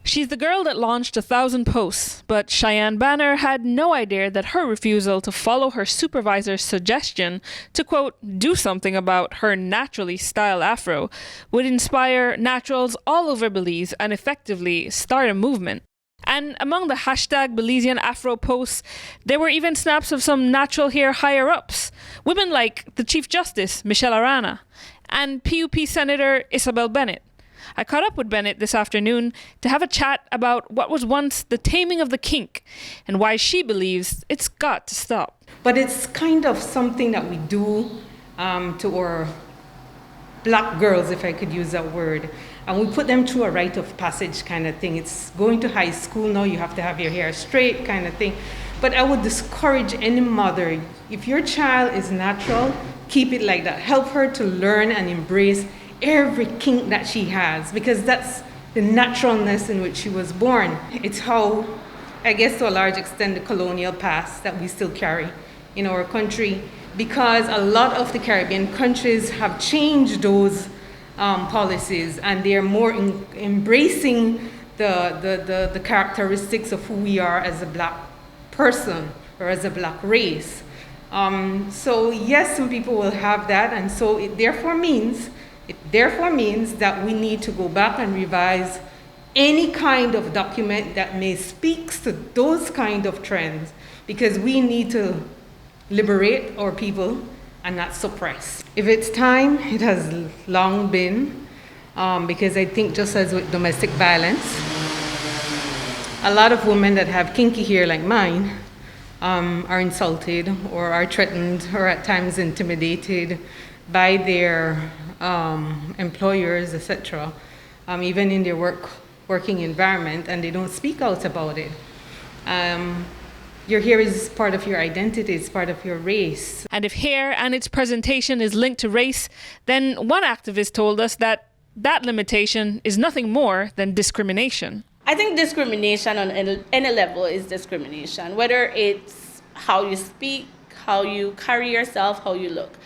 She's the girl that launched 1,000 posts, but Cheyenne Banner had no idea that her refusal to follow her supervisor's suggestion to, quote, do something about her naturally styled afro would inspire naturals all over Belize and effectively start a movement. And among the hashtag Belizean Afro posts, there were even snaps of some natural hair higher-ups, women like the Chief Justice, Michelle Arana, and PUP Senator Isabel Bennett. I caught up with Bennett this afternoon to have a chat about what was once the taming of the kink and why she believes it's got to stop. But it's kind of something that we do to our black girls, if I could use that word. And we put them through a rite of passage kind of thing. It's going to high school now, you have to have your hair straight kind of thing. But I would discourage any mother, if your child is natural, keep it like that. Help her to learn and embrace every kink that she has, because that's the naturalness in which she was born. It's how, I guess to a large extent, the colonial past that we still carry in our country, because a lot of the Caribbean countries have changed those policies, and they're more embracing the characteristics of who we are as a black person or as a black race. So yes, some people will have that, and so it therefore means that we need to go back and revise any kind of document that may speak to those kind of trends, because we need to liberate our people and not suppress. If it's time, it has long been, because I think just as with domestic violence, a lot of women that have kinky hair like mine are insulted or are threatened or at times intimidated by their employers, etc., even in their working environment, and they don't speak out about it. Your hair is part of your identity, it's part of your race. And if hair and its presentation is linked to race, then one activist told us that limitation is nothing more than discrimination. I think discrimination on any level is discrimination, whether it's how you speak, how you carry yourself, how you look.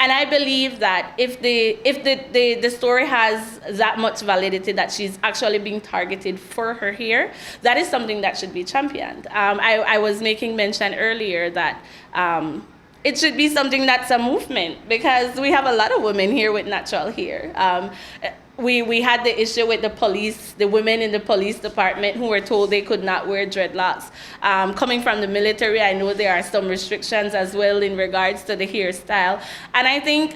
And I believe that if the story has that much validity that she's actually being targeted for her hair, that is something that should be championed. I was making mention earlier that it should be something that's a movement, because we have a lot of women here with natural hair. We had the issue with the police, the women in the police department who were told they could not wear dreadlocks. Coming from the military, I know there are some restrictions as well in regards to the hairstyle. And I think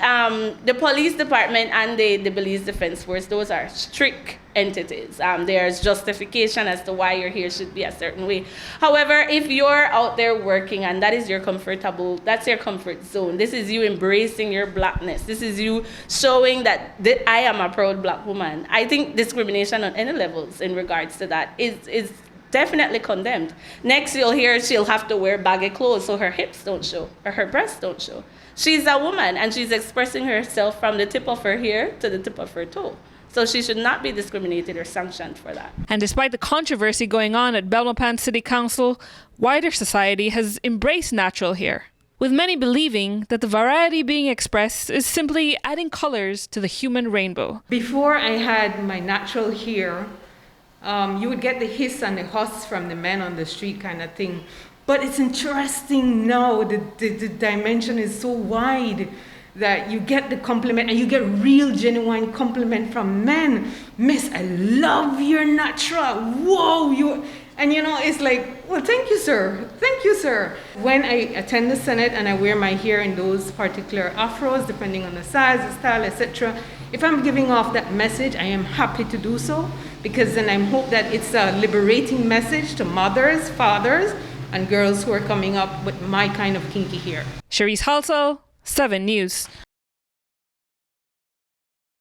the police department and the Belize Defense Force, those are strict entities. There's justification as to why your hair should be a certain way. However, if you're out there working and that is your that's your comfort zone, this is you embracing your blackness, this is you showing that I am a proud black woman, I think discrimination on any levels in regards to that is definitely condemned. Next, you'll hear she'll have to wear baggy clothes so her hips don't show or her breasts don't show. She's a woman and she's expressing herself from the tip of her hair to the tip of her toe. So she should not be discriminated or sanctioned for that. And despite the controversy going on at Belmopan City Council, wider society has embraced natural hair, with many believing that the variety being expressed is simply adding colors to the human rainbow. Before I had my natural hair, you would get the hiss and the huss from the men on the street kind of thing. But it's interesting now, the dimension is so wide that you get the compliment, and you get real, genuine compliment from men. Miss, I love your natural. Whoa, and it's like, well, thank you, sir. Thank you, sir. When I attend the Senate and I wear my hair in those particular afros, depending on the size, the style, etc., if I'm giving off that message, I am happy to do so, because then I hope that it's a liberating message to mothers, fathers, and girls who are coming up with my kind of kinky hair. Cherise Halsall, 7 News.